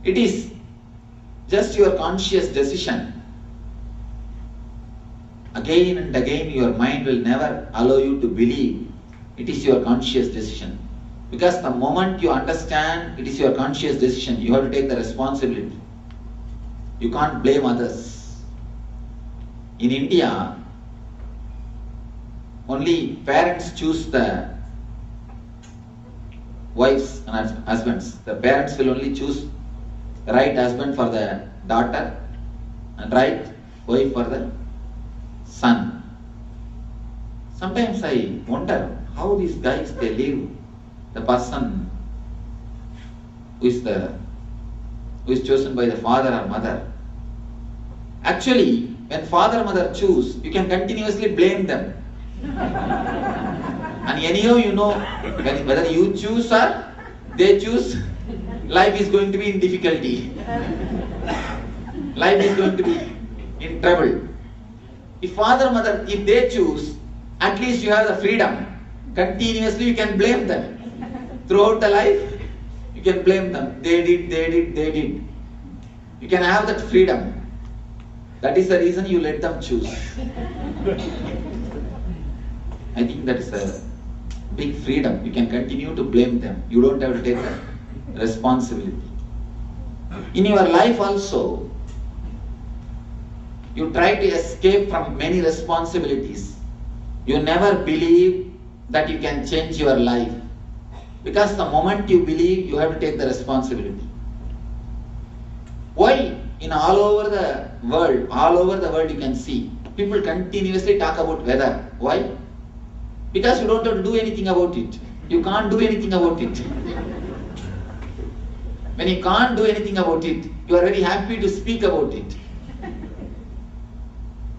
It is just your conscious decision. Again and again your mind will never allow you to believe it is your conscious decision. Because the moment you understand it is your conscious decision, you have to take the responsibility. You can't blame others. In India, only parents choose the wives and husbands. The parents will only choose the right husband for the daughter and right wife for the son. Sometimes I wonder how these guys they live. The person who is chosen by the father or mother. Actually, when father or mother choose, you can continuously blame them. And anyhow you know whether you choose or they choose, life is going to be in difficulty. Life is going to be in trouble. If father or mother, if they choose, at least you have the freedom. Continuously you can blame them. Throughout the life, you can blame them. They did. You can have that freedom. That is the reason you let them choose. I think that is a big freedom. You can continue to blame them. You don't have to take the responsibility. In your life also, you try to escape from many responsibilities. You never believe that you can change your life. Because the moment you believe, you have to take the responsibility. Why? In all over the world you can see, people continuously talk about weather. Why? Because you don't have to do anything about it. You can't do anything about it. When you can't do anything about it, you are very happy to speak about it.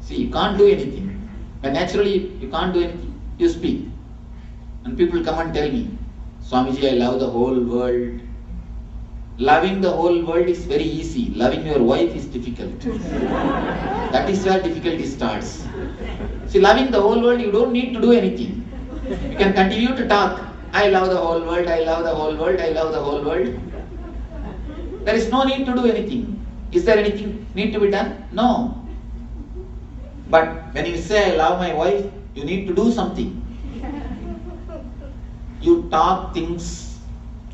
See, you can't do anything. But naturally, you can't do anything. You speak. And people come and tell me, Swamiji, I love the whole world. Loving the whole world is very easy. Loving your wife is difficult. That is where difficulty starts. See, loving the whole world, you don't need to do anything. You can continue to talk. I love the whole world, I love the whole world, I love the whole world. There is no need to do anything. Is there anything need to be done? No. But when you say I love my wife, you need to do something. You talk things,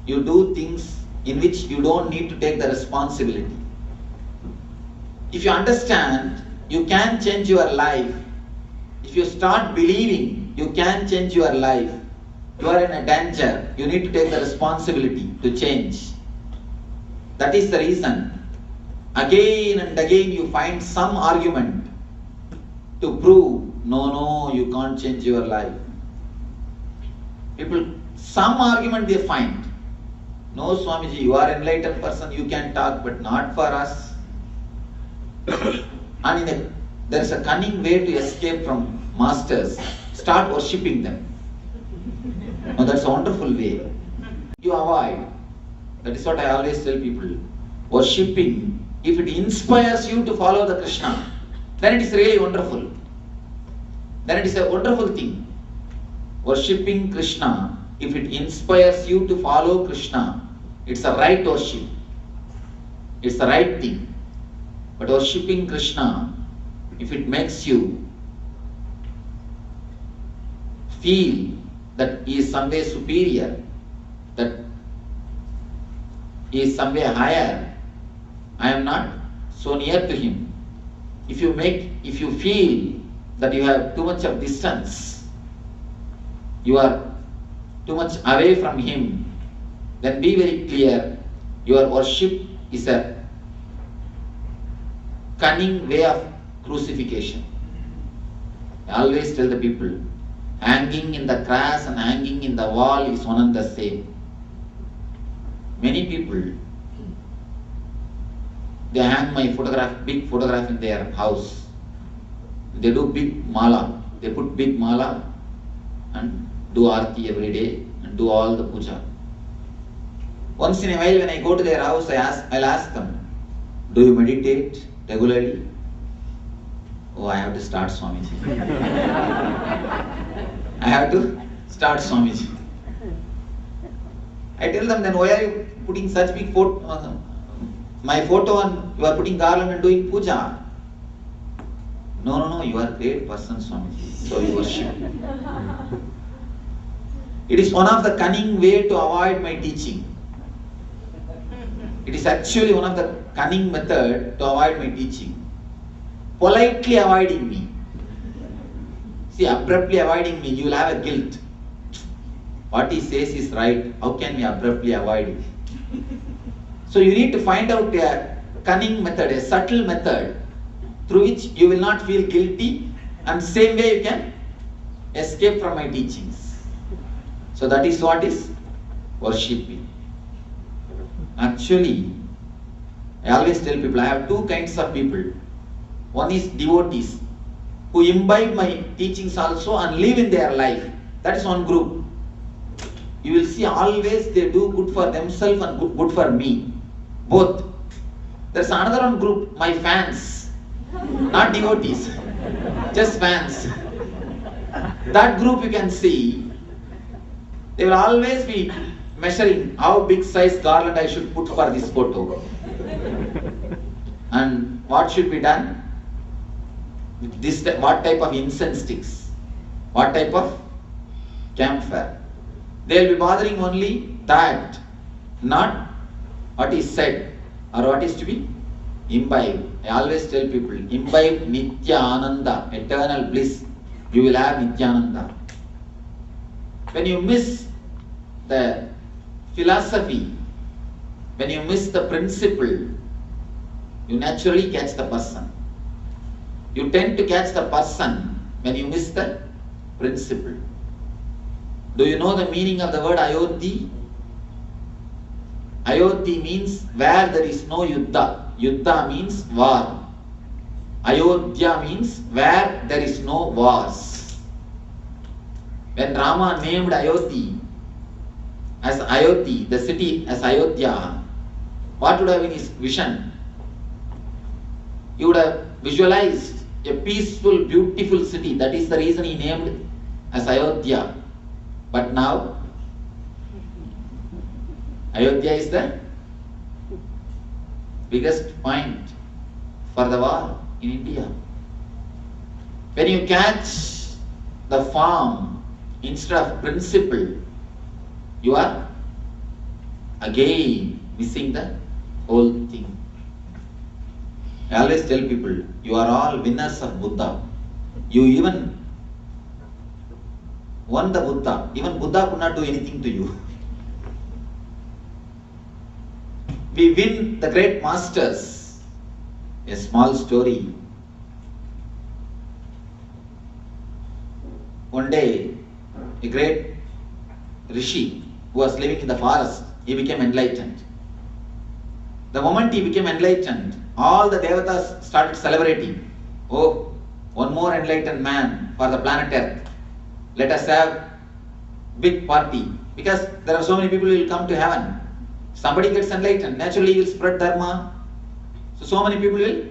you do things in which you don't need to take the responsibility. If you understand, you can change your life. If you start believing you can change your life, you are in a danger. You need to take the responsibility to change. That is the reason. Again and again you find some argument to prove, no, you can't change your life. People, some argument they find. No, Swamiji, you are an enlightened person, you can talk, but not for us. And there is a cunning way to escape from masters. Start worshipping them. Now that's a wonderful way. You avoid. That is what I always tell people. Worshipping, if it inspires you to follow the Krishna, then it is really wonderful. Then it is a wonderful thing. Worshipping Krishna, if it inspires you to follow Krishna, it's a right worship. It's the right thing. But worshipping Krishna, if it makes you feel that he is some way superior, that he is some way higher, I am not so near to him. If you feel that you have too much of distance, you are too much away from him, then be very clear, your worship is a cunning way of crucifixion. I always tell the people, hanging in the cross and hanging in the wall is one and the same. Many people, they hang my photograph, big photograph in their house. They do big mala. They put big mala and do aarti every day and do all the puja. Once in a while when I go to their house, I'll ask them, do you meditate regularly? Oh, I have to start, Swamiji. I have to start, Swamiji. I tell them, then why are you putting such big my photo and you are putting garland and doing puja. No, you are a great person, Swamiji. So you worship. It is one of the cunning way to avoid my teaching. It is actually one of the cunning method to avoid my teaching. Politely avoiding me. See, abruptly avoiding me, you will have a guilt. What he says is right. How can we abruptly avoid it? So you need to find out a cunning method, a subtle method through which you will not feel guilty, and same way you can escape from my teachings. So that is what is worshipping. Actually, I always tell people, I have two kinds of people. One is devotees who imbibe my teachings also and live in their life. That is one group. You will see always they do good for themselves and good for me. Both. There is another one group, my fans. Not devotees, just fans. That group you can see, they will always be measuring how big size garland I should put for this photo. And what should be done? This, what type of incense sticks? What type of campfire? They will be bothering only that, not what is said or what is to be imbibed. I always tell people, imbibe Nitya Ananda, eternal bliss. You will have Nityananda. When you miss the philosophy, when you miss the principle, you naturally catch the person. You tend to catch the person when you miss the principle. Do you know the meaning of the word Ayodhya? Ayodhya means where there is no Yuddha. Yuddha means war. Ayodhya means where there is no wars. When Rama named Ayodhya as Ayodhya, the city as Ayodhya, what would have been his vision? He would have visualized a peaceful, beautiful city. That is the reason he named as Ayodhya. But now, Ayodhya is the biggest point for the war in India. When you catch the form instead of principle, you are again missing the whole thing. I always tell people, you are all winners of Buddha. You even won the Buddha. Even Buddha could not do anything to you. We win the great masters. A small story. One day, a great rishi who was living in the forest, he became enlightened. The moment he became enlightened, all the devatas started celebrating. Oh, one more enlightened man for the planet Earth. Let us have big party. Because there are so many people who will come to heaven. Somebody gets enlightened, naturally he will spread dharma. So many people will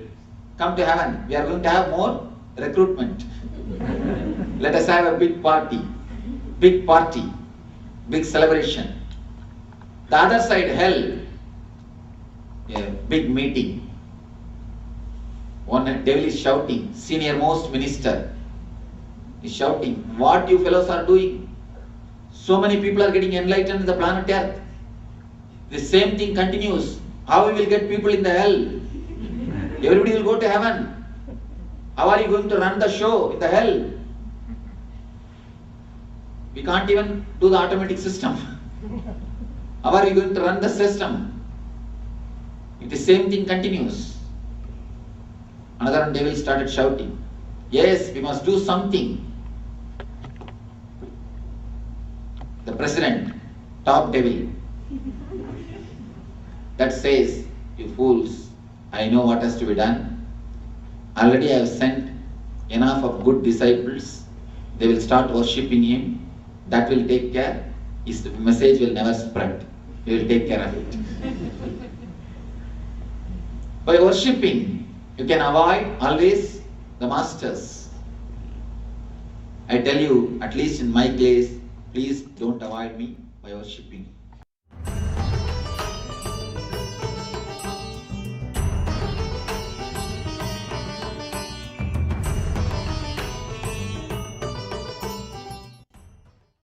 come to heaven. We are going to have more recruitment. Let us have a big party, big celebration. The other side, hell, a big meeting. One devil is shouting, senior most minister is shouting, what you fellows are doing? So many people are getting enlightened in the planet Earth. The same thing continues. How we will get people in the hell? Everybody will go to heaven. How are you going to run the show in the hell? We can't even do the automatic system. How are you going to run the system? If the same thing continues. Another devil started shouting, yes, we must do something. The president, top devil, that says, you fools, I know what has to be done. Already I have sent enough of good disciples. They will start worshipping him. That will take care. His message will never spread. We will take care of it. By worshipping, you can avoid always the masters. I tell you, at least in my case, please don't avoid me by worshipping.